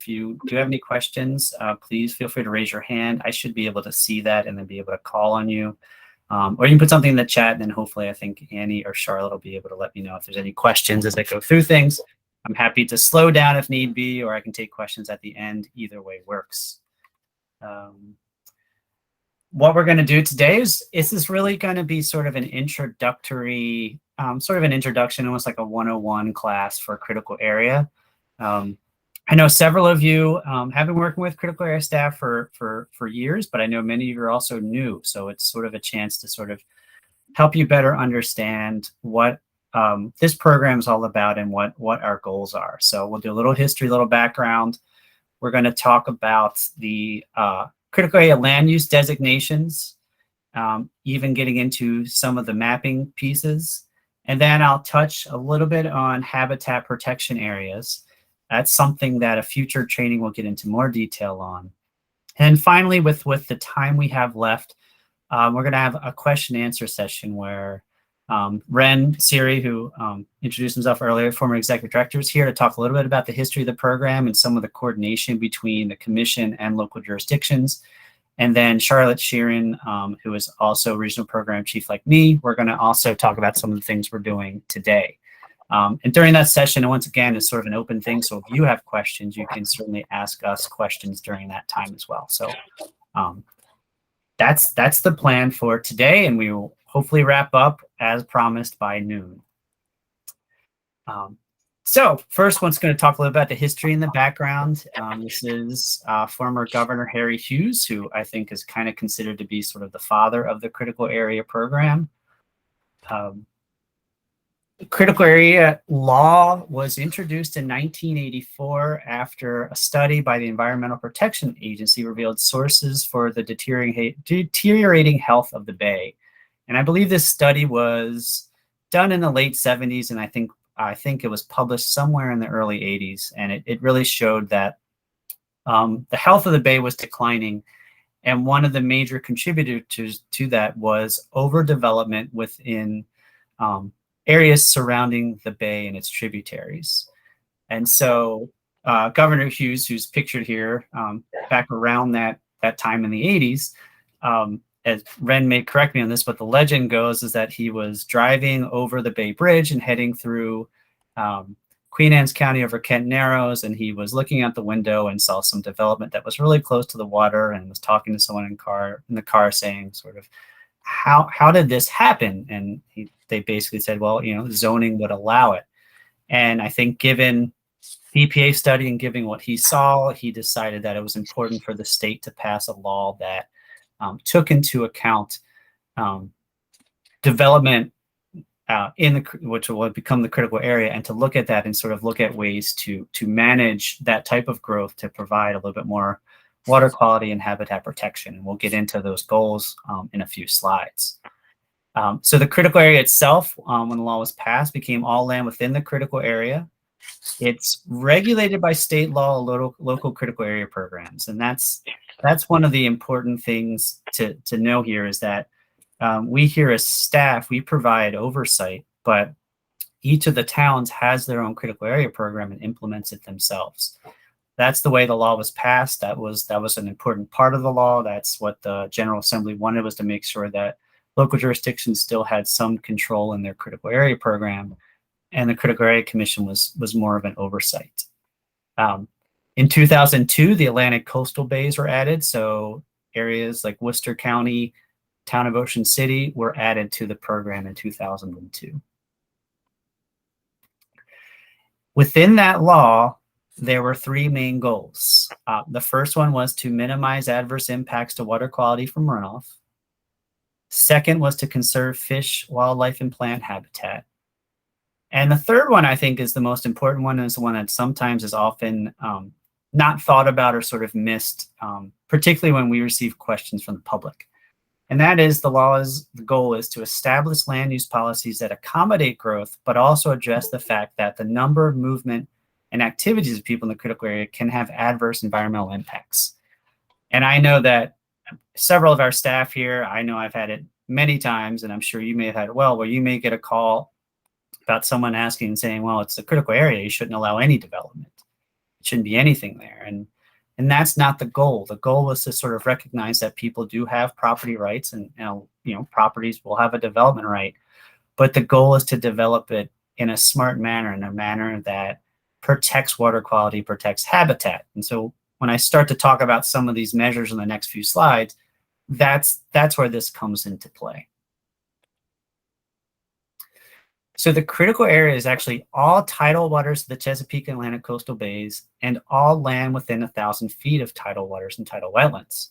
if you do have any questions, please feel free to raise your hand. I should be able to see that and then be able to call on you. Or you can put something in the chat, and then hopefully I think Annie or Charlotte will be able to let me know if there's any questions as I go through things. I'm happy to slow down if need be, or I can take questions at the end. Either way works. What we're going to do today is really going to be sort of an introductory, sort of an introduction, almost like a 101 class for critical area. I know several of you have been working with critical area staff for years, but I know many of you are also new. So it's sort of a chance to sort of help you better understand what this program is all about and what our goals are. So we'll do a little history, a little background. We're going to talk about the critical area land use designations, even getting into some of the mapping pieces. And then I'll touch a little bit on habitat protection areas. That's something that a future training will get into more detail on. And finally, with the time we have left, we're going to have a question and answer session where Ren Siri, who introduced himself earlier, former executive director, is here to talk a little bit about the history of the program and some of the coordination between the commission and local jurisdictions. And then Charlotte Sheeran, who is also regional program chief like me, we're going to also talk about some of the things we're doing today. And during that session, and once again, it's sort of an open thing. So if you have questions, you can certainly ask us questions during that time as well. So that's the plan for today, and we will hopefully wrap up as promised by noon. So first one's going to talk a little about the history and the background. This is former Governor Harry Hughes, who I think is kind of considered to be sort of the father of the critical area program. The critical area law was introduced in 1984 after a study by the Environmental Protection Agency revealed sources for the deteriorating health of the bay. And I believe this study was done in the late 70s, and I think it was published somewhere in the early 80s. And it really showed that the health of the bay was declining. And one of the major contributors to that was overdevelopment within areas surrounding the bay and its tributaries. And so Governor Hughes, who's pictured here back around that time in the 80s, as Ren may correct me on this, but the legend goes is that he was driving over the Bay Bridge and heading through Queenstown County over Kent Narrows, and he was looking out the window and saw some development that was really close to the water, and was talking to someone in the car saying sort of, how did this happen? And they basically said, well, zoning would allow it. And I think given the EPA study and given what he saw, he decided that it was important for the state to pass a law that took into account development which will become the critical area, and to look at that and sort of look at ways to manage that type of growth to provide a little bit more water quality and habitat protection. And we'll get into those goals in a few slides. So the critical area itself, when the law was passed, became all land within the critical area. It's regulated by state law, local critical area programs. And that's one of the important things to know here, is that we here as staff, we provide oversight, but each of the towns has their own critical area program and implements it themselves. That's the way the law was passed. That was an important part of the law. That's what the General Assembly wanted, was to make sure that local jurisdictions still had some control in their critical area program, and the Critical Area Commission was more of an oversight. In 2002, the Atlantic coastal bays were added. So areas like Worcester County, Town of Ocean City were added to the program in 2002. Within that law, there were three main goals. The first one was to minimize adverse impacts to water quality from runoff. Second was to conserve fish, wildlife, and plant habitat. And the third one, I think, is the most important one, and is the one that sometimes is often not thought about or sort of missed, particularly when we receive questions from the public. And that is the goal is to establish land use policies that accommodate growth, but also address the fact that the number of movement and activities of people in the critical area can have adverse environmental impacts. And I know that several of our staff here, I know I've had it many times, and I'm sure you may have had it where you may get a call about someone asking and saying, well, it's a critical area, you shouldn't allow any development. shouldn't be anything there. And that's not the goal. The goal is to sort of recognize that people do have property rights, and properties will have a development right, but the goal is to develop it in a smart manner, in a manner that protects water quality, protects habitat. And so when I start to talk about some of these measures in the next few slides, that's where this comes into play. So the critical area is actually all tidal waters of the Chesapeake and Atlantic coastal bays and all land within 1,000 feet of tidal waters and tidal wetlands.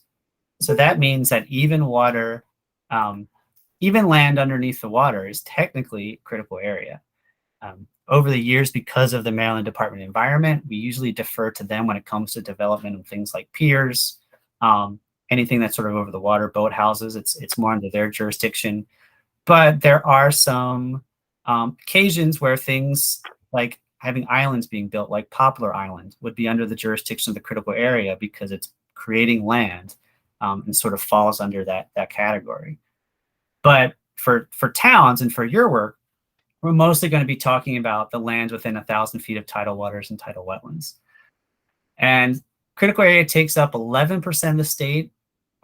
So that means that even water, even land underneath the water is technically critical area. Over the years, because of the Maryland Department of Environment, we usually defer to them when it comes to development of things like piers, anything that's sort of over the water, boathouses, it's more under their jurisdiction. But there are some occasions where things like having islands being built, like Poplar Island, would be under the jurisdiction of the critical area because it's creating land and sort of falls under that category. But for towns and for your work, we're mostly going to be talking about the lands within 1,000 feet of tidal waters and tidal wetlands. And critical area takes up 11% of the state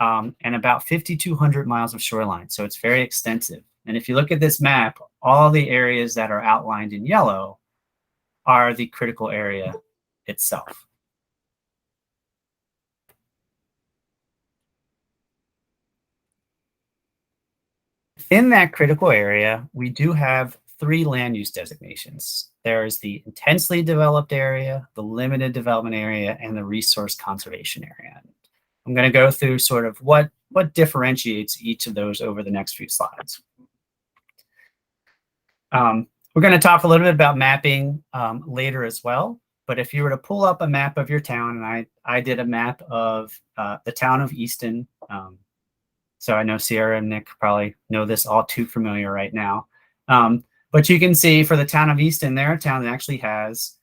and about 5,200 miles of shoreline. So it's very extensive. And if you look at this map, all the areas that are outlined in yellow are the critical area itself. Within that critical area, we do have 3 land use designations. There is the intensely developed area, the limited development area, and the resource conservation area. I'm going to go through sort of what differentiates each of those over the next few slides. We're going to talk a little bit about mapping later as well. But if you were to pull up a map of your town, and I did a map of the town of Easton. So I know Sierra and Nick probably know this all too familiar right now. But you can see for the town of Easton, they're a town that actually has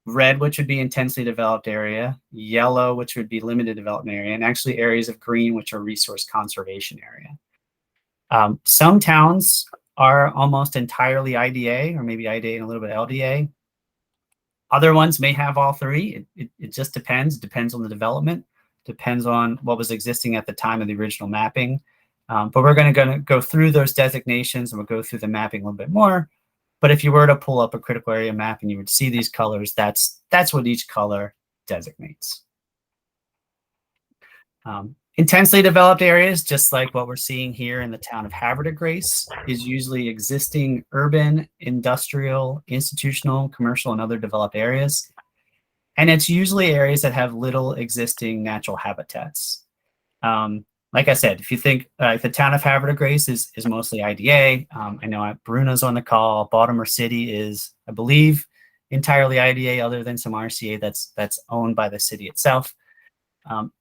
red, which would be intensely developed area, yellow, which would be limited development area, and actually areas of green, which are resource conservation area. Some towns are almost entirely IDA, or maybe IDA and a little bit LDA. Other ones may have all 3. It just depends. It depends on the development, depends on what was existing at the time of the original mapping. But we're going to go through those designations, and we'll go through the mapping a little bit more. But if you were to pull up a critical area map and you would see these colors, that's what each color designates. Intensely developed areas, just like what we're seeing here in the town of Havre de Grace, is usually existing urban, industrial, institutional, commercial, and other developed areas. And it's usually areas that have little existing natural habitats. Like I said, if you think the town of Havre de Grace is mostly IDA. I know Bruno's on the call. Baltimore City is, I believe, entirely IDA, other than some RCA that's owned by the city itself.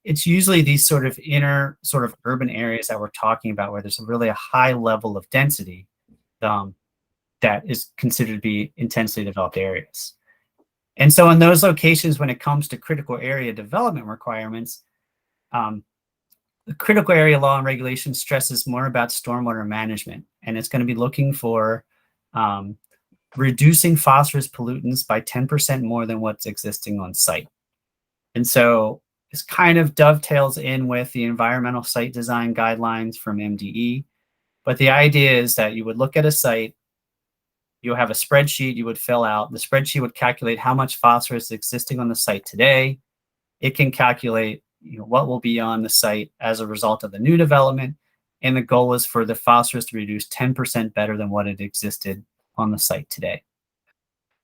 It's usually these sort of inner sort of urban areas that we're talking about, where there's really a high level of density that is considered to be intensely developed areas. And so in those locations, when it comes to critical area development requirements, the critical area law and regulation stresses more about stormwater management, and it's going to be looking for reducing phosphorus pollutants by 10% more than what's existing on site. And so this kind of dovetails in with the environmental site design guidelines from MDE. But the idea is that you would look at a site, you'll have a spreadsheet you would fill out. The spreadsheet would calculate how much phosphorus is existing on the site today. It can calculate what will be on the site as a result of the new development. And the goal is for the phosphorus to reduce 10% better than what it existed on the site today.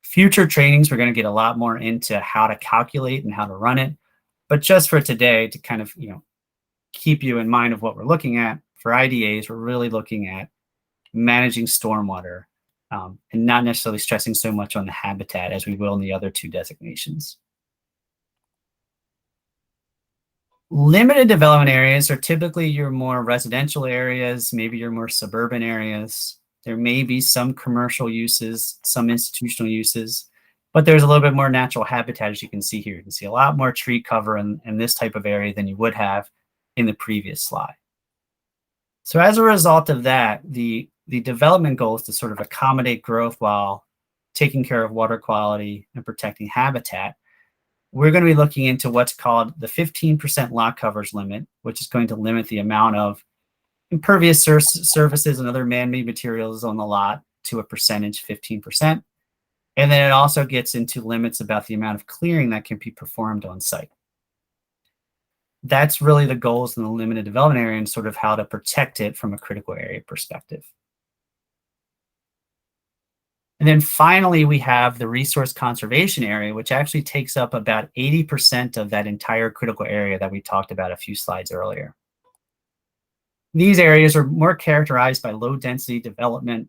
Future trainings, we're going to get a lot more into how to calculate and how to run it. But just for today, to kind of keep you in mind of what we're looking at, for IDAs, we're really looking at managing stormwater and not necessarily stressing so much on the habitat as we will in the other 2 designations. Limited development areas are typically your more residential areas, maybe your more suburban areas. There may be some commercial uses, some institutional uses, but there's a little bit more natural habitat, as you can see here. You can see a lot more tree cover in this type of area than you would have in the previous slide. So as a result of that, the development goal is to sort of accommodate growth while taking care of water quality and protecting habitat. we're going to be looking into what's called the 15% lot coverage limit, which is going to limit the amount of impervious surfaces and other man-made materials on the lot to a percentage, 15%. And then it also gets into limits about the amount of clearing that can be performed on site. That's really the goals in the limited development area and sort of how to protect it from a critical area perspective. And then finally, we have the resource conservation area, which actually takes up about 80% of that entire critical area that we talked about a few slides earlier. These areas are more characterized by low density development,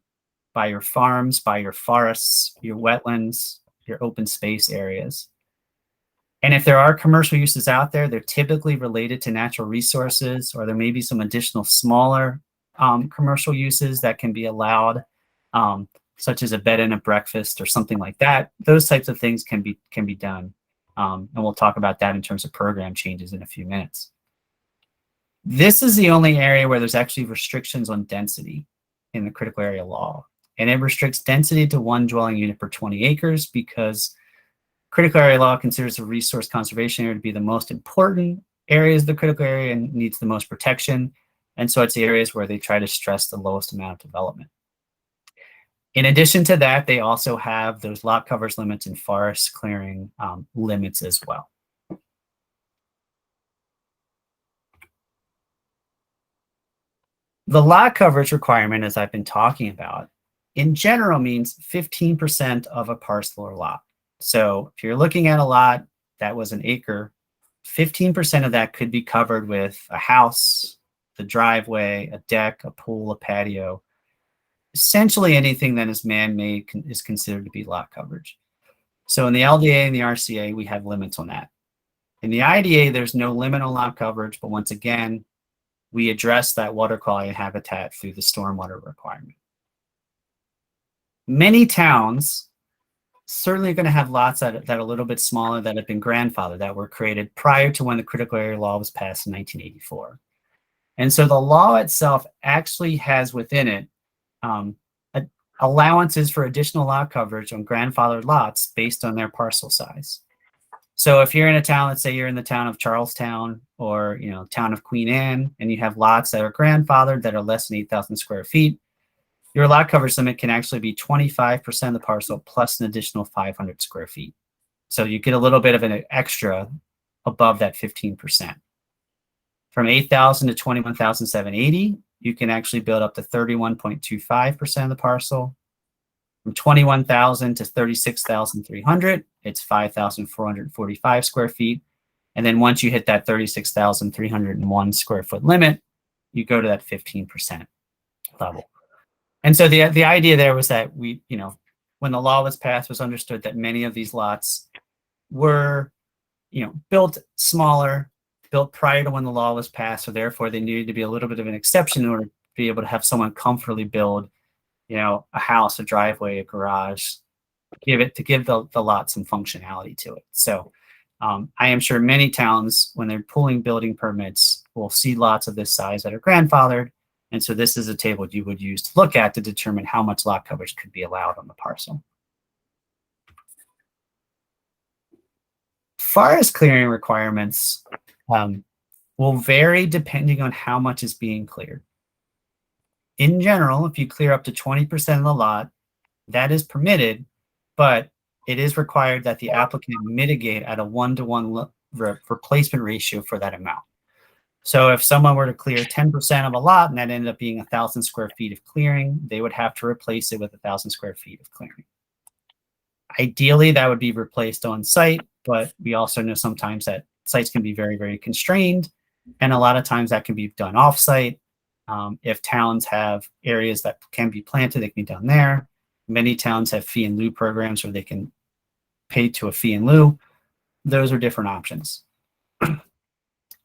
by your farms, by your forests, your wetlands, your open space areas. And if there are commercial uses out there, they're typically related to natural resources, or there may be some additional smaller commercial uses that can be allowed, such as a bed and a breakfast or something like that. Those types of things can be done. And we'll talk about that in terms of program changes in a few minutes. This is the only area where there's actually restrictions on density in the critical area law. And it restricts density to 1 dwelling unit per 20 acres because critical area law considers the resource conservation area to be the most important areas of the critical area and needs the most protection. And so it's the areas where they try to stress the lowest amount of development. In addition to that, they also have those lot coverage limits and forest clearing limits as well. The lot coverage requirement, as I've been talking about, in general means 15% of a parcel or lot. So if you're looking at a lot that was an acre, 15% of that could be covered with a house, the driveway, a deck, a pool, a patio. Essentially anything that is man-made is considered to be lot coverage. So in the LDA and the RCA, we have limits on that. In the IDA, there's no limit on lot coverage, but once again, we address that water quality and habitat through the stormwater requirement. Many towns certainly are going to have lots that are a little bit smaller that have been grandfathered, that were created prior to when the critical area law was passed in 1984. And so the law itself actually has within it allowances for additional lot coverage on grandfathered lots based on their parcel size. So if you're in a town, let's say you're in the town of Charlestown or town of Queen Anne, and you have lots that are grandfathered that are less than 8,000 square feet, your lot coverage limit can actually be 25% of the parcel plus an additional 500 square feet. So you get a little bit of an extra above that 15%. From 8,000 to 21,780, you can actually build up to 31.25% of the parcel. From 21,000 to 36,300, it's 5,445 square feet. And then once you hit that 36,301 square foot limit, you go to that 15% level. And so the idea there was that when the law was passed, was understood that many of these lots were, built smaller, built prior to when the law was passed. So therefore they needed to be a little bit of an exception in order to be able to have someone comfortably build, a house, a driveway, a garage, give the lot some functionality to it. So I am sure many towns, when they're pulling building permits, will see lots of this size that are grandfathered. And so this is a table you would use to look at to determine how much lot coverage could be allowed on the parcel. Forest clearing requirements will vary depending on how much is being cleared. In general, if you clear up to 20% of the lot, that is permitted, but it is required that the applicant mitigate at a 1-to-1 replacement ratio for that amount. So if someone were to clear 10% of a lot and that ended up being 1,000 square feet of clearing, they would have to replace it with 1,000 square feet of clearing. Ideally, that would be replaced on site, but we also know sometimes that sites can be very, very constrained. And a lot of times that can be done off-site. If towns have areas that can be planted, they can be done there. Many towns have fee and lieu programs where they can pay to a fee and lieu. Those are different options.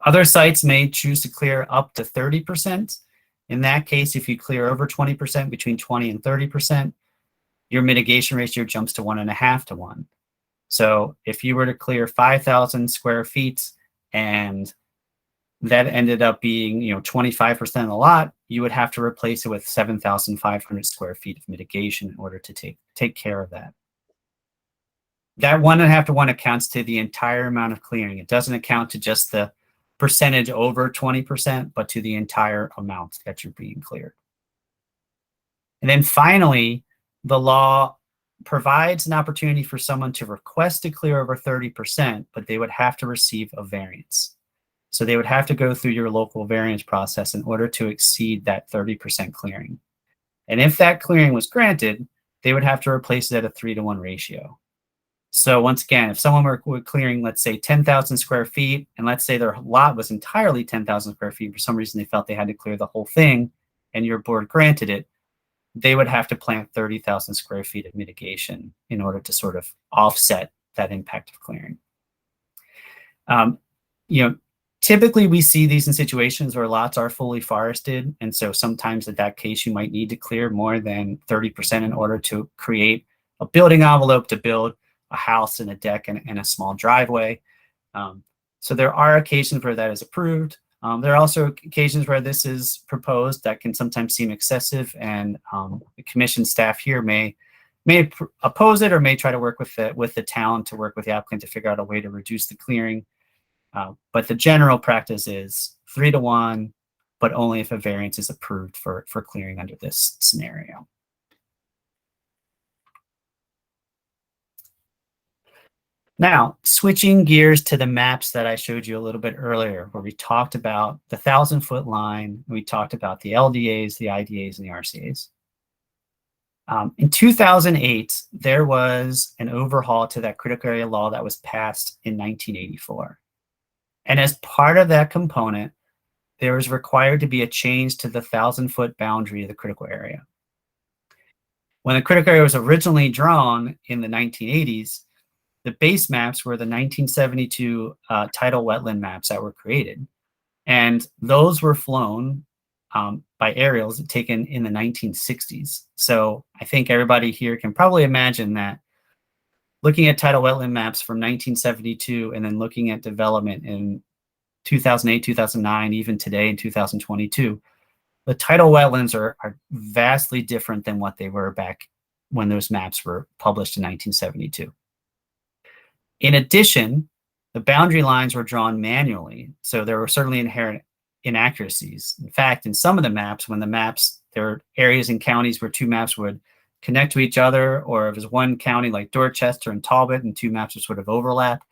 Other sites may choose to clear up to 30%. In that case, if you clear over 20%, between 20 and 30%, your mitigation ratio jumps to 1.5 to 1. So if you were to clear 5,000 square feet and that ended up being 25% of the lot, you would have to replace it with 7,500 square feet of mitigation in order to take care of that. that 1.5 to 1 accounts to the entire amount of clearing. It doesn't account to just the percentage over 20%, but to the entire amount that you're being cleared. And then finally, the law provides an opportunity for someone to request to clear over 30%, but they would have to receive a variance. So they would have to go through your local variance process in order to exceed that 30% clearing. And if that clearing was granted, they would have to replace it at a 3 to 1 ratio. So once again, if someone were clearing, let's say 10,000 square feet, and let's say their lot was entirely 10,000 square feet, for some reason they felt they had to clear the whole thing, and your board granted it, they would have to plant 30,000 square feet of mitigation in order to sort of offset that impact of clearing. Typically we see these in situations where lots are fully forested. And so sometimes in that case, you might need to clear more than 30% in order to create a building envelope to build a house and a deck and a small driveway. So there are occasions where that is approved. There are also occasions where this is proposed that can sometimes seem excessive, and the commission staff here may oppose it or may try to work with the town to work with the applicant to figure out a way to reduce the clearing. But the general practice is 3 to 1, but only if a variance is approved for clearing under this scenario. Now, switching gears to the maps that I showed you a little bit earlier, where we talked about the 1,000-foot line, we talked about the LDAs, the IDAs, and the RCAs. In 2008, there was an overhaul to that critical area law that was passed in 1984. And as part of that component, there was required to be a change to the 1,000-foot boundary of the critical area. When the critical area was originally drawn in the 1980s, the base maps were the 1972 tidal wetland maps that were created. And those were flown by aerials taken in the 1960s. So I think everybody here can probably imagine that looking at tidal wetland maps from 1972 and then looking at development in 2008, 2009, even today in 2022, the tidal wetlands are vastly different than what they were back when those maps were published in 1972. In addition, the boundary lines were drawn manually, so there were certainly inherent inaccuracies. In fact, in some of the maps, there were areas in counties where two maps would connect to each other, or if it was one county like Dorchester and Talbot and two maps would sort of overlap,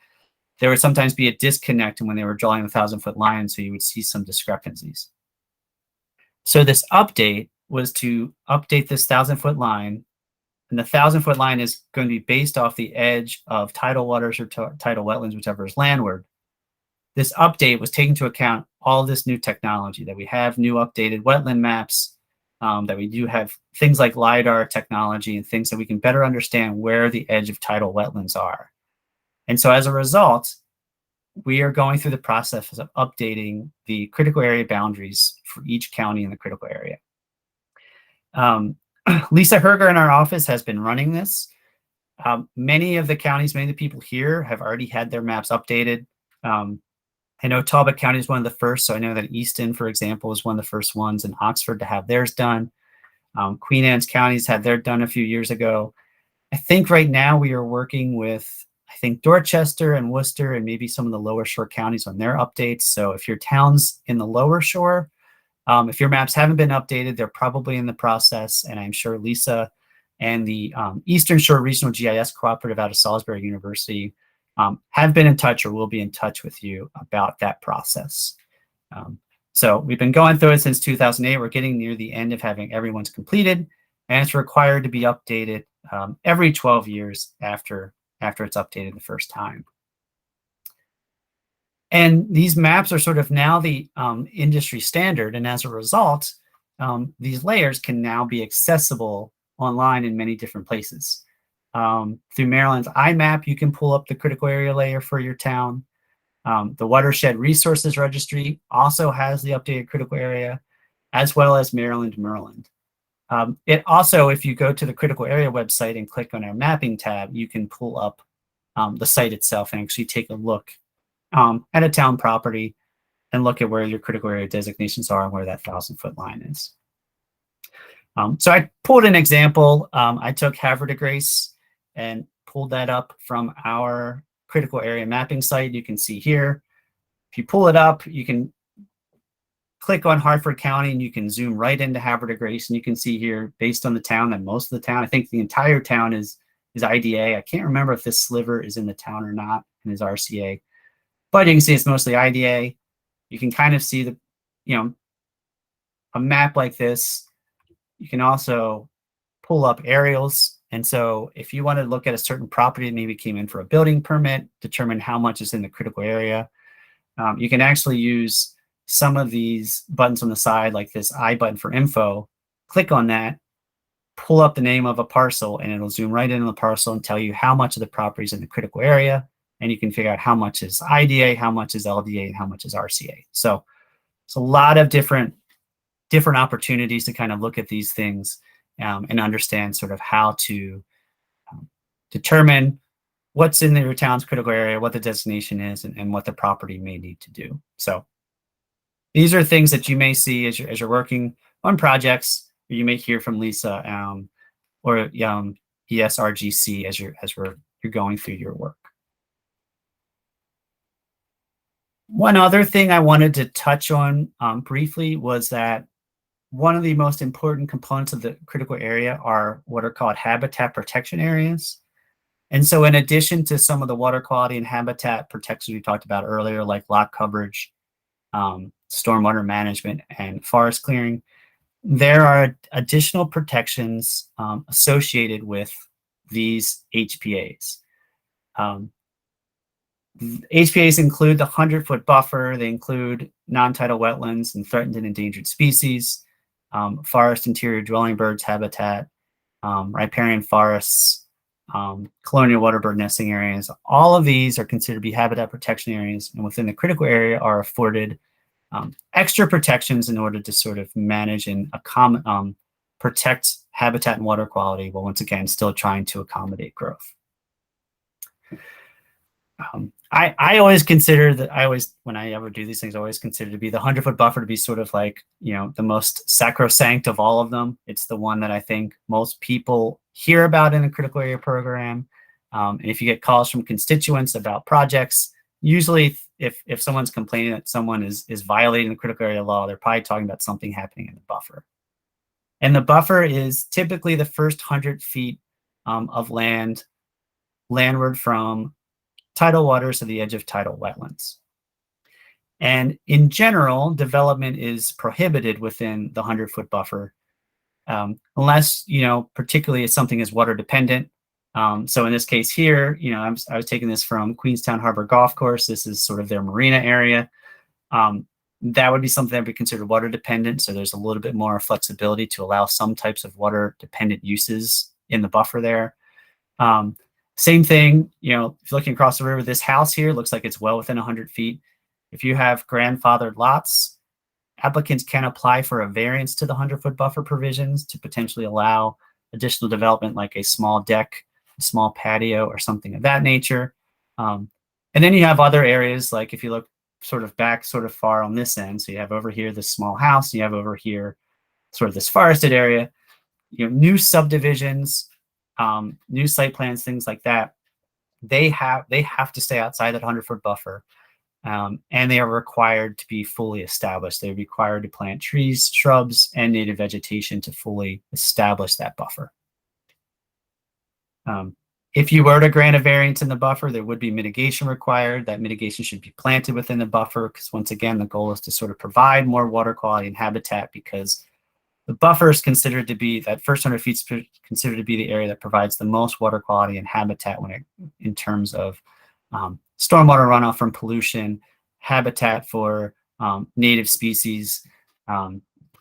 there would sometimes be a disconnect when they were drawing the 1,000-foot line, so you would see some discrepancies. So this update was to update this 1,000-foot line, and the 1,000-foot line is going to be based off the edge of tidal waters or tidal wetlands, whichever is landward. This update was taking into account all this new technology, that we have new updated wetland maps, that we do have things like LiDAR technology and things that we can better understand where the edge of tidal wetlands are. And so as a result, we are going through the process of updating the critical area boundaries for each county in the critical area. Lisa Herger in our office has been running this. Many of the counties, many of the people here have already had their maps updated. I know Talbot County is one of the first, so I know that Easton, for example, is one of the first ones in Oxford to have theirs done. Queen Anne's counties had theirs done a few years ago. I think right now we are working with, I think, Dorchester and Worcester and maybe some of the lower shore counties on their updates. So if your town's in the lower shore, if your maps haven't been updated, they're probably in the process. And I'm sure Lisa and the Eastern Shore Regional GIS Cooperative out of Salisbury University have been in touch or will be in touch with you about that process. So we've been going through it since 2008. We're getting near the end of having everyone's completed, and it's required to be updated every 12 years after it's updated the first time. And these maps are sort of now the industry standard, and as a result, these layers can now be accessible online in many different places. Through Maryland's IMAP, you can pull up the critical area layer for your town. The Watershed Resources Registry also has the updated critical area, as well as Maryland. It also, if you go to the critical area website and click on our mapping tab, you can pull up the site itself and actually take a look at a town property and look at where your critical area designations are and where that 1,000-foot line is. So I pulled an example. I took Havre de Grace and pulled that up from our critical area mapping site. You can see here, if you pull it up, you can click on Hartford County and you can zoom right into Havre de Grace. And you can see here, based on the town, that most of the town, I think the entire town is IDA. I can't remember if this sliver is in the town or not and is RCA, but you can see it's mostly IDA. You can kind of see the, a map like this. You can also pull up aerials. And so if you want to look at a certain property that maybe came in for a building permit, determine how much is in the critical area, you can actually use some of these buttons on the side, like this I button for info. Click on that, pull up the name of a parcel, and it'll zoom right into the parcel and tell you how much of the property is in the critical area. And you can figure out how much is IDA, how much is LDA, and how much is RCA. So it's a lot of different opportunities to kind of look at these things and understand sort of how to determine what's in your town's critical area, what the designation is, and what the property may need to do. So these are things that you may see as you're working on projects. You may hear from Lisa or ESRGC as you're going through your work. One other thing I wanted to touch on briefly was that one of the most important components of the critical area are what are called habitat protection areas. And so in addition to some of the water quality and habitat protections we talked about earlier, like lot coverage, stormwater management, and forest clearing, there are additional protections associated with these HPAs. HPAs include the 100-foot buffer. They include non-tidal wetlands and threatened and endangered species, forest interior dwelling birds habitat, riparian forests, colonial waterbird nesting areas. All of these are considered to be habitat protection areas, and within the critical area are afforded extra protections in order to sort of manage and protect habitat and water quality, while once again still trying to accommodate growth. I always consider that when I ever do these things, I always consider to be the 100-foot buffer to be sort of like, the most sacrosanct of all of them. It's the one that I think most people hear about in a critical area program. And if you get calls from constituents about projects, usually if someone's complaining that someone is violating the critical area law, they're probably talking about something happening in the buffer. And the buffer is typically the first 100 feet of landward from tidal waters to the edge of tidal wetlands. And in general, development is prohibited within the 100-foot buffer, unless, particularly if something is water dependent. So in this case here, I was taking this from Queenstown Harbor Golf Course. This is sort of their marina area. That would be something that would be considered water dependent. So there's a little bit more flexibility to allow some types of water dependent uses in the buffer there. Same thing, if you're looking across the river, this house here looks like it's well within 100 feet. If you have grandfathered lots, applicants can apply for a variance to the 100-foot buffer provisions to potentially allow additional development, like a small deck, a small patio, or something of that nature. And then you have other areas, like if you look sort of back sort of far on this end, so you have over here this small house, and you have over here sort of this forested area, new subdivisions, new site plans, things like that, they have to stay outside that 100-foot buffer, and they are required to be fully established. They're required to plant trees, shrubs, and native vegetation to fully establish that buffer. If you were to grant a variance in the buffer, there would be mitigation required. That mitigation should be planted within the buffer, because once again, the goal is to sort of provide more water quality and habitat, because the buffer is considered to be, that first 100 feet is considered to be the area that provides the most water quality and habitat in terms of stormwater runoff from pollution, habitat for native species,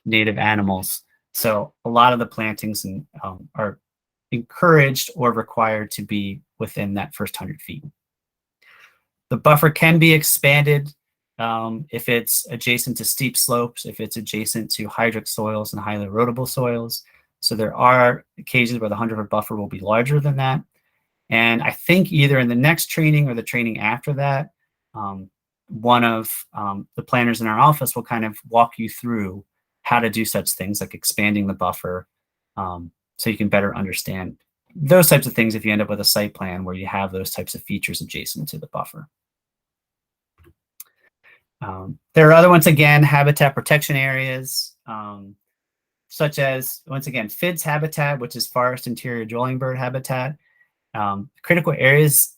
native animals. So a lot of the plantings are encouraged or required to be within that first 100 feet. The buffer can be expanded if it's adjacent to steep slopes, if it's adjacent to hydric soils and highly erodible soils. So there are occasions where the 100-foot buffer will be larger than that. And I think either in the next training or the training after that, one of the planners in our office will kind of walk you through how to do such things like expanding the buffer, so you can better understand those types of things if you end up with a site plan where you have those types of features adjacent to the buffer. There are other, once again, habitat protection areas, such as, once again, FIDS habitat, which is forest interior dwelling bird habitat. Critical areas,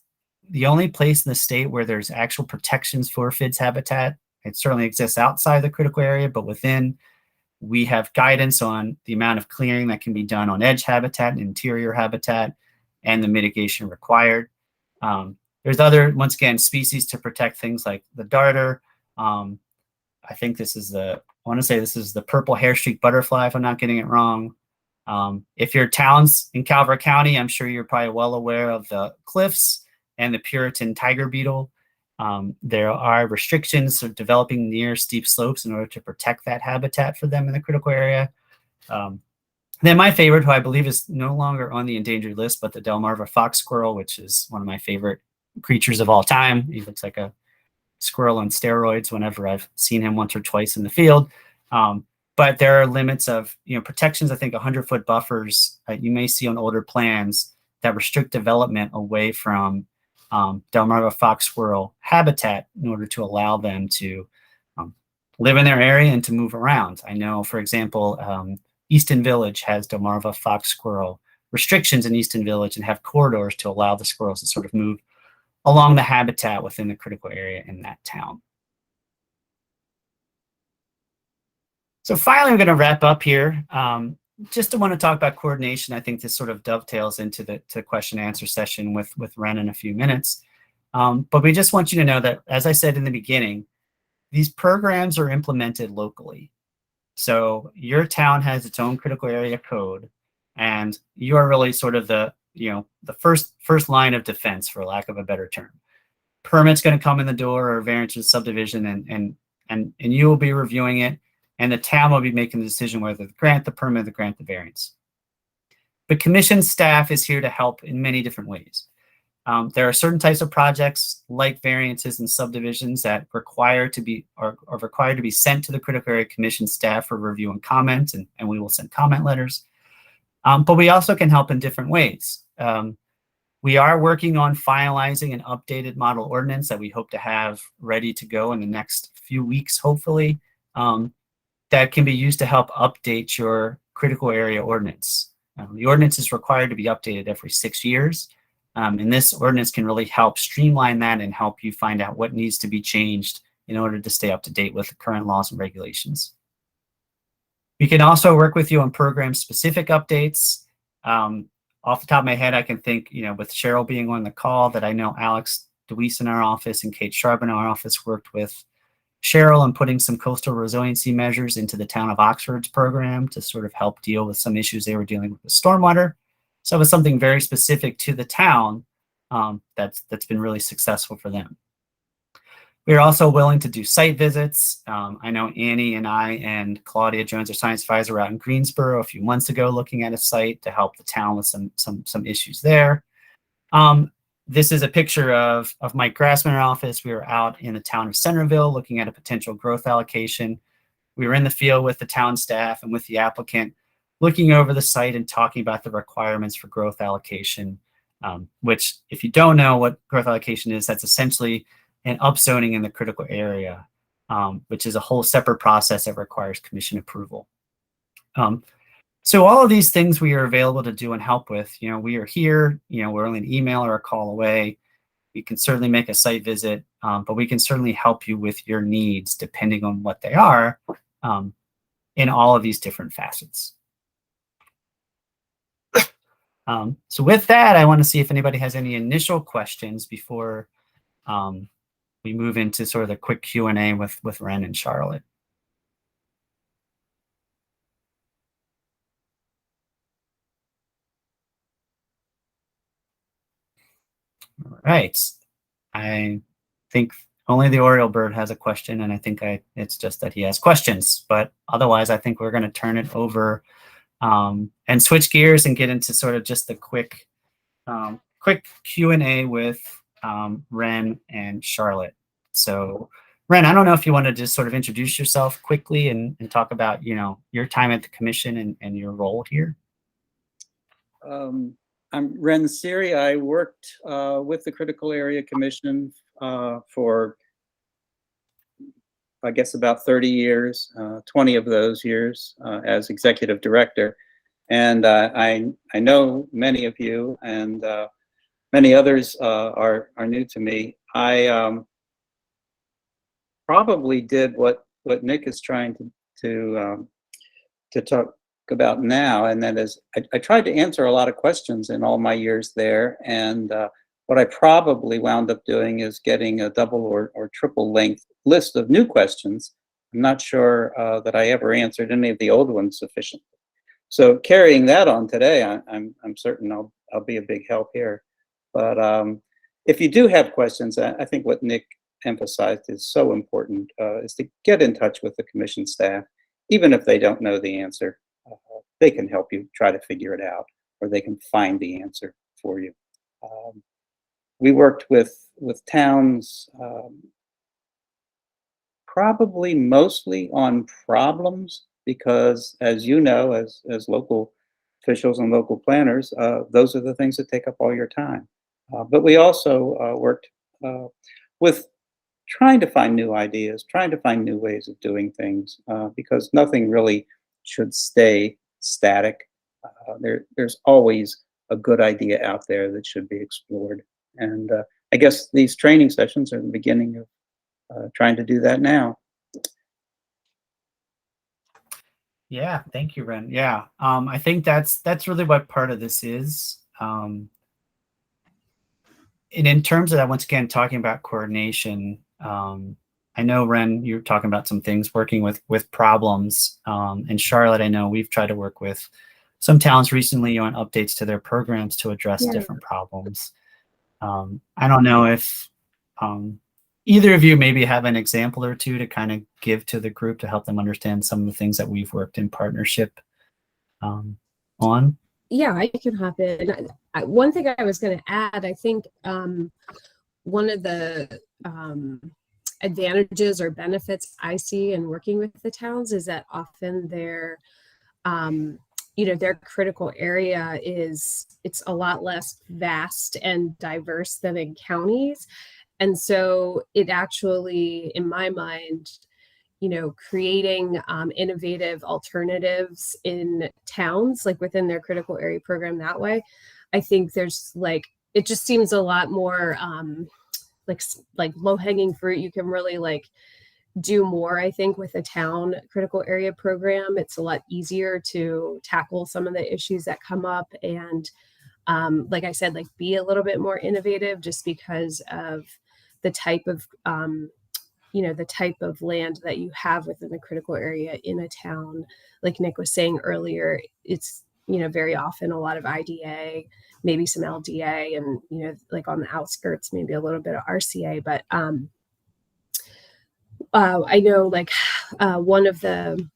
the only place in the state where there's actual protections for FIDS habitat. It certainly exists outside the critical area, but within, we have guidance on the amount of clearing that can be done on edge habitat and interior habitat and the mitigation required. There's other, once again, species to protect things like the darter. I think this is I want to say this is the purple hair-streaked butterfly, if I'm not getting it wrong. If your town's in Calvert County, I'm sure you're probably well aware of the cliffs and the Puritan tiger beetle. There are restrictions of developing near steep slopes in order to protect that habitat for them in the critical area. Then my favorite, who I believe is no longer on the endangered list, but the Delmarva fox squirrel, which is one of my favorite creatures of all time. He looks like a squirrel on steroids whenever I've seen him once or twice in the field. But there are limits of protections. I think 100-foot buffers you may see on older plans that restrict development away from Delmarva fox squirrel habitat in order to allow them to live in their area and to move around. I know, for example, Easton Village has Delmarva fox squirrel restrictions in Easton Village and have corridors to allow the squirrels to sort of move along the habitat within the critical area in that town. So finally, I'm going to wrap up here. Just want to talk about coordination. I think this sort of dovetails into the question and answer session with Ren in a few minutes. But we just want you to know that, as I said in the beginning, these programs are implemented locally. So your town has its own critical area code, and you are really sort of the first line of defense, for lack of a better term. Permit's going to come in the door, or variance of subdivision, and you will be reviewing it, and the town will be making the decision whether to grant the permit or grant the variance. But commission staff is here to help in many different ways. There are certain types of projects like variances and subdivisions that are required to be sent to the critical area commission staff for review and comment, and we will send comment letters. But we also can help in different ways. We are working on finalizing an updated model ordinance that we hope to have ready to go in the next few weeks, hopefully, that can be used to help update your critical area ordinance. The ordinance is required to be updated every 6 years. And this ordinance can really help streamline that and help you find out what needs to be changed in order to stay up to date with the current laws and regulations. We can also work with you on program-specific updates. Off the top of my head, I can think, with Cheryl being on the call, that I know Alex DeWeese in our office and Kate Sharp in our office worked with Cheryl on putting some coastal resiliency measures into the town of Oxford's program to sort of help deal with some issues they were dealing with stormwater. So it was something very specific to the town that's been really successful for them. We are also willing to do site visits. I know Annie and I and Claudia Jones, our science advisor, were out in Greensboro a few months ago looking at a site to help the town with some issues there. This is a picture of Mike Grassman in our office. We were out in the town of Centerville looking at a potential growth allocation. We were in the field with the town staff and with the applicant, looking over the site and talking about the requirements for growth allocation, which, if you don't know what growth allocation is, that's essentially an upzoning in the critical area, which is a whole separate process that requires commission approval. So all of these things we are available to do and help with. We are here. We're only an email or a call away. We can certainly make a site visit, but we can certainly help you with your needs depending on what they are in all of these different facets. So with that, I want to see if anybody has any initial questions before we move into sort of the quick Q&A with Ren and Charlotte. All right. I think only the Oriole bird has a question, and I think it's just that he has questions. But otherwise, I think we're going to turn it over and switch gears and get into sort of just the quick Q&A with Ren and Charlotte. So Ren, I don't know if you want to just sort of introduce yourself quickly and talk about, your time at the commission and your role here. I'm Ren Siri. I worked with the Critical Area Commission for, I guess, about 30 years, 20 of those years as executive director. And I know many of you, and many others are new to me. I probably did what Nick is trying to talk about now, and that is I tried to answer a lot of questions in all my years there, and what I probably wound up doing is getting a double or triple length list of new questions. I'm not sure that I ever answered any of the old ones sufficiently. So carrying that on today, I'm certain I'll be a big help here. But if you do have questions, I think what Nick emphasized is so important, is to get in touch with the commission staff, even if they don't know the answer. They can help you try to figure it out, or they can find the answer for you. We worked with towns probably mostly on problems, because as you know, as local officials and local planners, those are the things that take up all your time. But we also worked with trying to find new ideas, trying to find new ways of doing things, because nothing really should stay static. There's always a good idea out there that should be explored. And I guess these training sessions are the beginning of trying to do that now. Yeah, thank you, Ren. Yeah, I think that's really what part of this is. And in terms of that, once again, talking about coordination, I know, Ren, you're talking about some things working with problems. And Charlotte, I know we've tried to work with some towns recently on updates to their programs to address different problems. I don't know if either of you maybe have an example or two to kind of give to the group to help them understand some of the things that we've worked in partnership on. Yeah, I can hop in. One thing I was going to add, I think one of the advantages or benefits I see in working with the towns is that often their critical area it's a lot less vast and diverse than in counties. And so it actually, in my mind, creating innovative alternatives in towns, like within their critical area program that way, I think there's it just seems a lot more like low-hanging fruit. You can really do more, I think, with a town critical area program. It's a lot easier to tackle some of the issues that come up, and like I said, be a little bit more innovative, just because of the type of the type of land that you have within the critical area in a town. Like Nick was saying earlier, it's very often a lot of IDA, maybe some LDA, and on the outskirts maybe a little bit of RCA. But I know one of the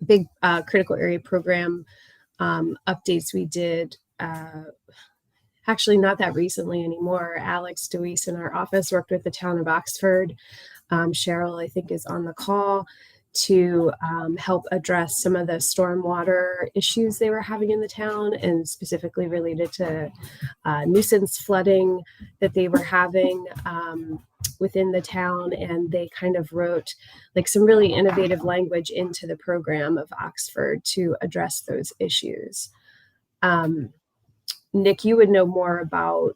big critical area program updates we did, actually not that recently anymore. Alex DeWeese in our office worked with the town of Oxford. Cheryl, I think, is on the call to help address some of the stormwater issues they were having in the town, and specifically related to nuisance flooding that they were having within the town. And they kind of wrote some really innovative language into the program of Oxford to address those issues. Nick, you would know more about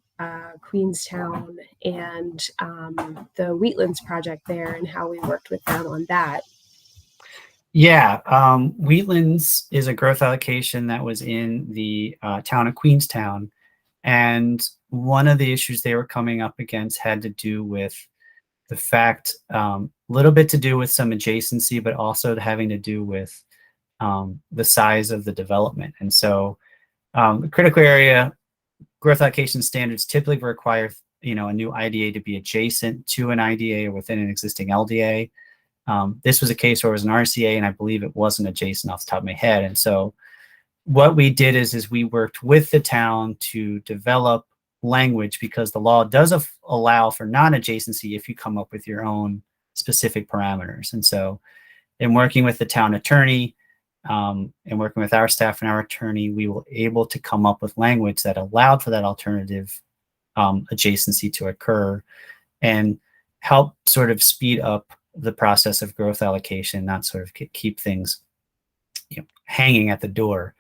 Queenstown and the Wheatlands project there and how we worked with them on that. Yeah, Wheatlands is a growth allocation that was in the town of Queenstown. And one of the issues they were coming up against had to do with the fact, a little bit to do with some adjacency, but also having to do with the size of the development. And so the critical area growth allocation standards typically require, a new IDA to be adjacent to an IDA or within an existing LDA. This was a case where it was an RCA, and I believe it wasn't adjacent off the top of my head. And so what we did is we worked with the town to develop language, because the law does allow for non-adjacency if you come up with your own specific parameters. And so in working with the town attorney, and working with our staff and our attorney, we were able to come up with language that allowed for that alternative adjacency to occur and help sort of speed up the process of growth allocation, not sort of keep things hanging at the door.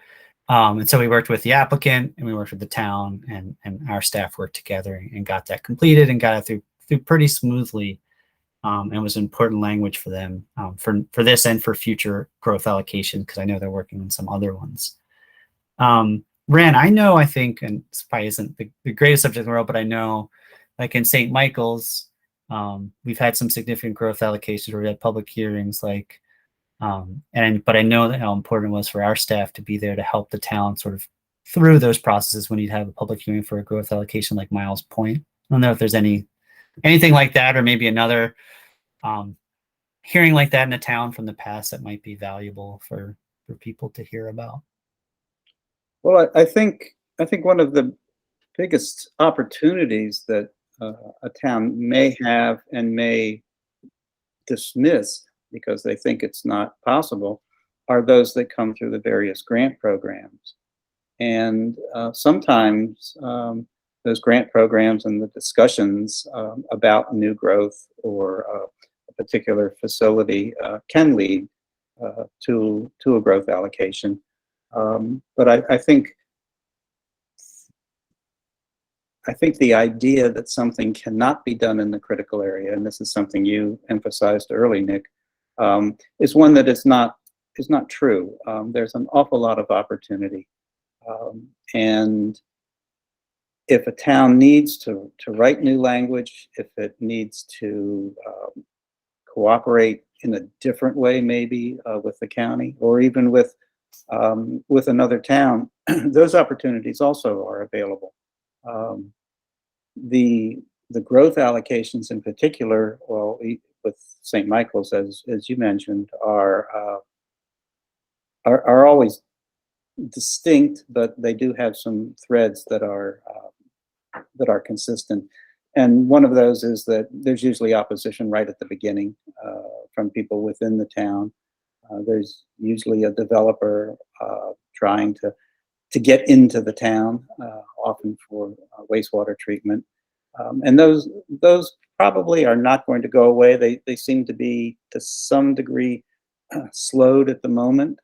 And so we worked with the applicant and we worked with the town, and our staff worked together and got that completed and got it through pretty smoothly. And was important language for them for this and for future growth allocation, because I know they're working on some other ones. Ran, I think, and this probably isn't the greatest subject in the world, but I know like in St. Michael's, we've had some significant growth allocations where we had public hearings, like, but I know that how important it was for our staff to be there to help the town sort of through those processes when you'd have a public hearing for a growth allocation like Miles Point. I don't know if there's anything like that, or maybe another hearing like that in a town from the past that might be valuable for people to hear about. Well, I think one of the biggest opportunities that a town may have and may dismiss because they think it's not possible are those that come through the various grant programs. And sometimes those grant programs and the discussions about new growth or a particular facility can lead to a growth allocation. But I think the idea that something cannot be done in the critical area, and this is something you emphasized early, Nick, is one that is not true. There's an awful lot of opportunity. And if a town needs to write new language, if it needs to cooperate in a different way, maybe with the county or even with another town, those opportunities also are available. The growth allocations in particular, well, with St. Michael's, as you mentioned, are always distinct, but they do have some threads that are consistent. And one of those is that there's usually opposition right at the beginning from people within the town. There's usually a developer trying to get into the town, often for wastewater treatment. And those probably are not going to go away. They seem to be, to some degree, slowed at the moment.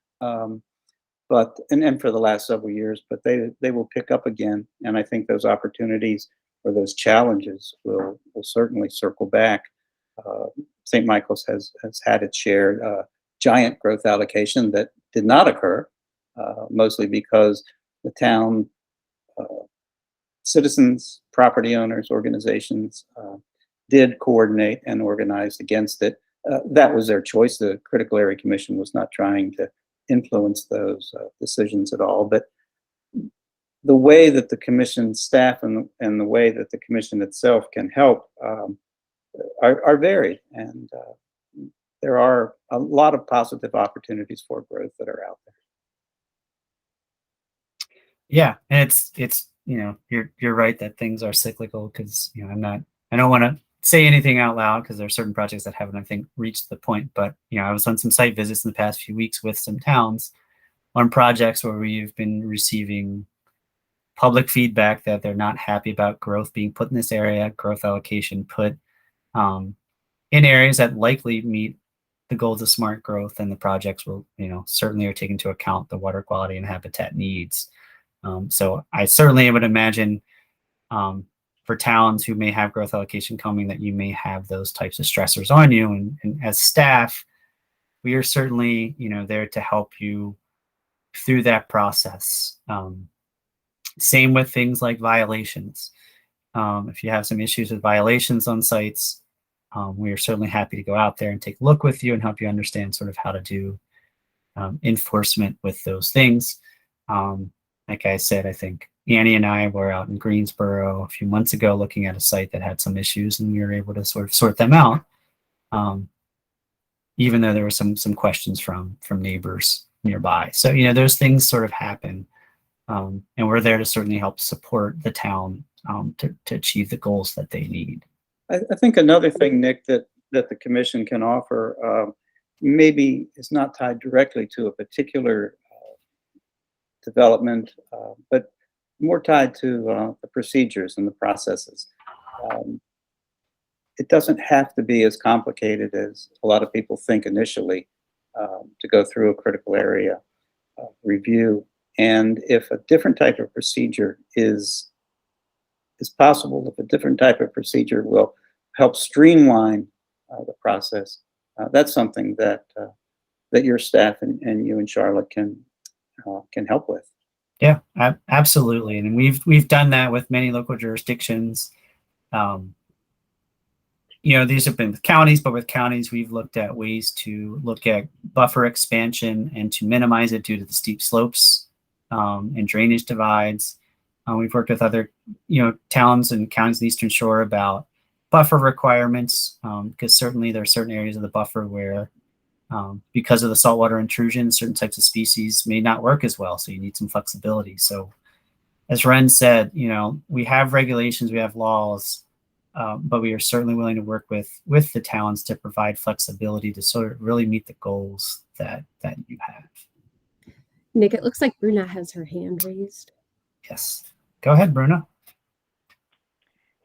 But for the last several years, but they will pick up again. And I think those opportunities or those challenges will certainly circle back. St. Michael's has had its share giant growth allocation that did not occur, mostly because the town citizens, property owners, organizations did coordinate and organize against it. That was their choice. The Critical Area Commission was not trying to influence those decisions at all. But the way that the commission staff and the way that the commission itself can help are varied. And there are a lot of positive opportunities for growth that are out there. Yeah, and it's you're right that things are cyclical, because I don't want to say anything out loud because there are certain projects that haven't, I think, reached the point. But I was on some site visits in the past few weeks with some towns on projects where we've been receiving public feedback that they're not happy about growth being put in this area, growth allocation put in areas that likely meet the goals of smart growth, and the projects will, certainly are taking into account the water quality and habitat needs. So I certainly would imagine for towns who may have growth allocation coming, that you may have those types of stressors on you. And as staff, we are certainly, there to help you through that process. Same with things like violations. If you have some issues with violations on sites, we are certainly happy to go out there and take a look with you and help you understand sort of how to do enforcement with those things. Like I said, I think Annie and I were out in Greensboro a few months ago looking at a site that had some issues, and we were able to sort of sort them out, even though there were some questions from neighbors nearby. So, those things sort of happen, and we're there to certainly help support the town to achieve the goals that they need. I think another thing, Nick, that the commission can offer maybe is not tied directly to a particular development, but more tied to the procedures and the processes. It doesn't have to be as complicated as a lot of people think initially to go through a critical area review. And if a different type of procedure is possible, if a different type of procedure will help streamline the process, that's something that that your staff and you and Charlotte can help with. Yeah, absolutely. And we've done that with many local jurisdictions. You know, these have been with counties, but with counties, we've looked at ways to look at buffer expansion and to minimize it due to the steep slopes and drainage divides. We've worked with other, towns and counties in the Eastern Shore about buffer requirements, because certainly there are certain areas of the buffer where, because of the saltwater intrusion, certain types of species may not work as well. So you need some flexibility. So as Ren said, we have regulations, we have laws, but we are certainly willing to work with the towns to provide flexibility to sort of really meet the goals that you have. Nick, it looks like Bruna has her hand raised. Yes. Go ahead, Bruna.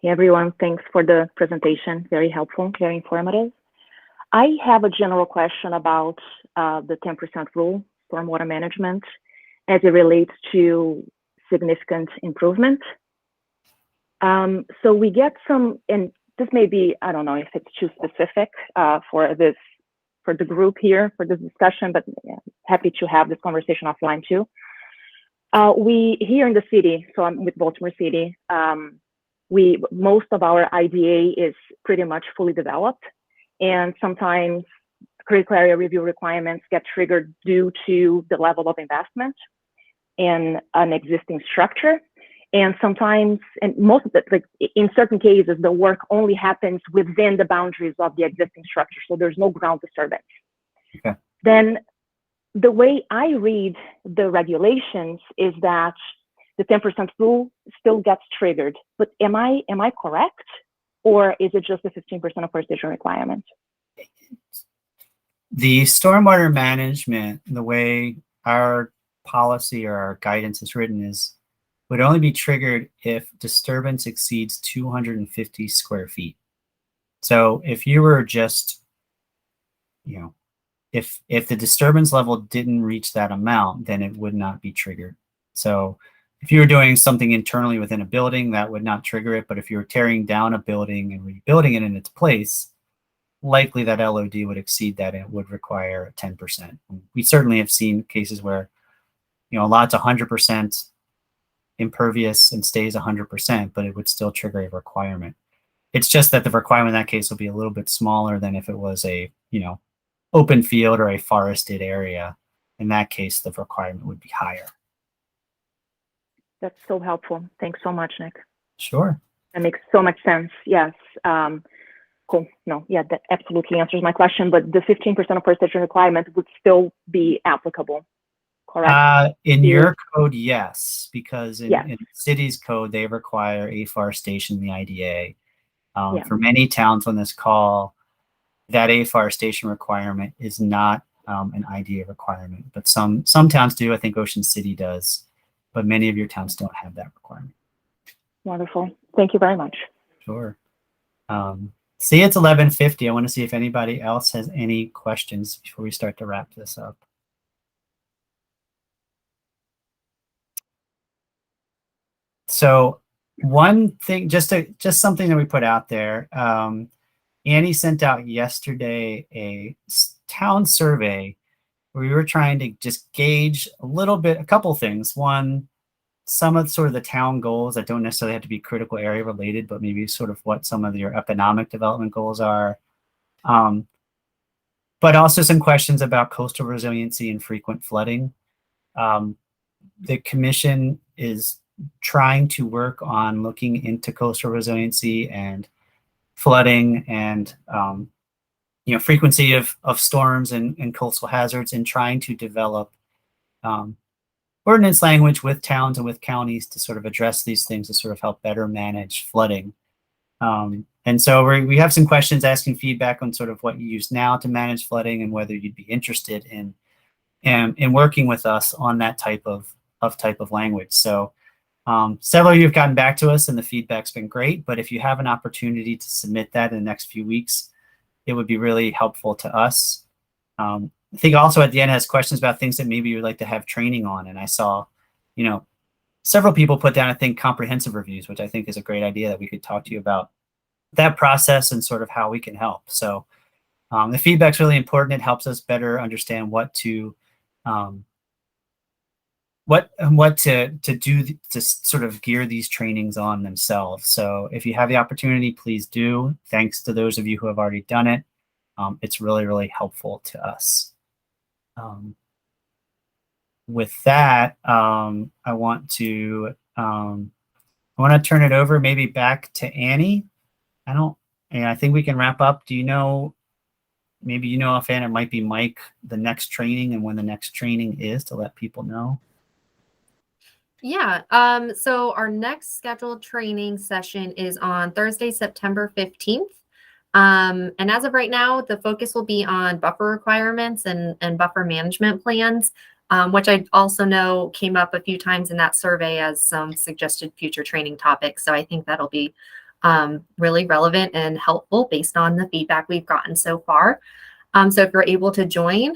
Hey, everyone. Thanks for the presentation. Very helpful, very informative. I have a general question about the 10% rule, stormwater management, as it relates to significant improvement. So we get some, and this may be, I don't know if it's too specific for the group here, for this discussion, but happy to have this conversation offline too. We here in the city, so I'm with Baltimore City, most of our IDA is pretty much fully developed, and sometimes critical area review requirements get triggered due to the level of investment in an existing structure. And sometimes, and most of it, like in certain cases, the work only happens within the boundaries of the existing structure, so there's no ground disturbance. Okay. Then the way I read the regulations is that the 10% rule still gets triggered. But am I correct? Or is it just the 15% afforestation requirement? The stormwater management, the way our policy or our guidance is written would only be triggered if disturbance exceeds 250 square feet. So if you were just, if the disturbance level didn't reach that amount, then it would not be triggered. So if you were doing something internally within a building, that would not trigger it. But if you were tearing down a building and rebuilding it in its place, likely that LOD would exceed that and it would require 10%. We certainly have seen cases where, a lot's 100% impervious and stays 100%, but it would still trigger a requirement. It's just that the requirement in that case will be a little bit smaller than if it was a, open field or a forested area. In that case, the requirement would be higher. That's so helpful. Thanks so much, Nick. Sure. That makes so much sense. Yes. Cool. No, yeah, that absolutely answers my question, but the 15% afforestation requirement would still be applicable. Correct? In your code, yes, because in the city's code, they require afforestation in the IDA. For many towns on this call, that afforestation requirement is not an IDA requirement, but some towns do. I think Ocean City does, but many of your towns don't have that requirement. Wonderful. Thank you very much. Sure. See, it's 11:50. I want to see if anybody else has any questions before we start to wrap this up. So one thing, just something that we put out there, Annie sent out yesterday a town survey where we were trying to just gauge a couple things. One, some of sort of the town goals that don't necessarily have to be critical area related, but maybe sort of what some of your economic development goals are. But also some questions about coastal resiliency and frequent flooding. The commission is trying to work on looking into coastal resiliency and flooding and frequency of storms and coastal hazards, and trying to develop ordinance language with towns and with counties to sort of address these things to sort of help better manage flooding. And so we have some questions asking feedback on sort of what you use now to manage flooding and whether you'd be interested in working with us on that type of language. So several of you have gotten back to us and the feedback's been great, but if you have an opportunity to submit that in the next few weeks, it would be really helpful to us. I think also at the end has questions about things that maybe you'd like to have training on. And I saw, several people put down, I think, comprehensive reviews, which I think is a great idea that we could talk to you about that process and sort of how we can help. So the feedback's really important. It helps us better understand what to do to sort of gear these trainings on themselves. So if you have the opportunity, please do. Thanks to those of you who have already done it. It's really, really helpful to us. With that, I want to turn it over maybe back to Annie. I think we can wrap up. Do you know, maybe offhand, it might be Mike, the next training and when the next training is, to let people know? Yeah, so our next scheduled training session is on Thursday, September 15th. And as of right now, the focus will be on buffer requirements and buffer management plans, which I also know came up a few times in that survey as some suggested future training topics. So I think that'll be really relevant and helpful based on the feedback we've gotten so far. So if you're able to join,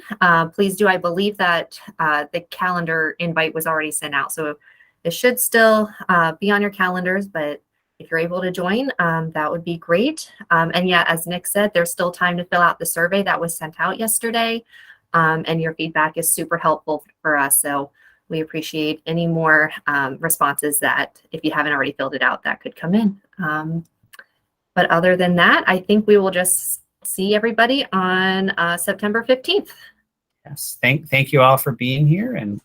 please do. I believe that the calendar invite was already sent out. So it should still be on your calendars, but if you're able to join, that would be great. And yeah, as Nick said, there's still time to fill out the survey that was sent out yesterday. And your feedback is super helpful for us. So we appreciate any more responses that, if you haven't already filled it out, that could come in. But other than that, I think we will just see everybody on September 15th. Yes, thank you all for being here, and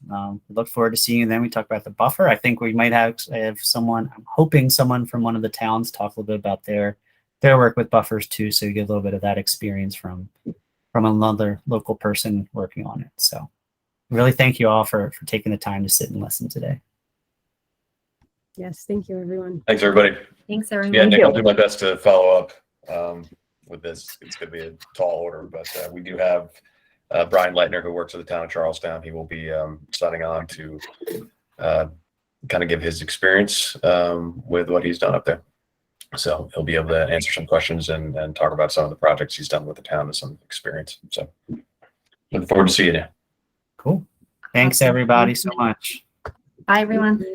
look forward to seeing you then. We talk about the buffer. I think we might have someone, I'm hoping someone from one of the towns talk a little bit about their work with buffers too, so you get a little bit of that experience from another local person working on it. So really thank you all for taking the time to sit and listen today. Yes, thank you, everyone. Thanks, everybody. Thanks, everyone. Yeah, Nick, I'll do my best to follow up with this. It's going to be a tall order, but we do have Brian Leitner, who works at the town of Charlestown. He will be signing on to kind of give his experience with what he's done up there. So he'll be able to answer some questions and talk about some of the projects he's done with the town and some experience. So looking forward to seeing you. Cool. Thanks, everybody, so much. Bye, everyone.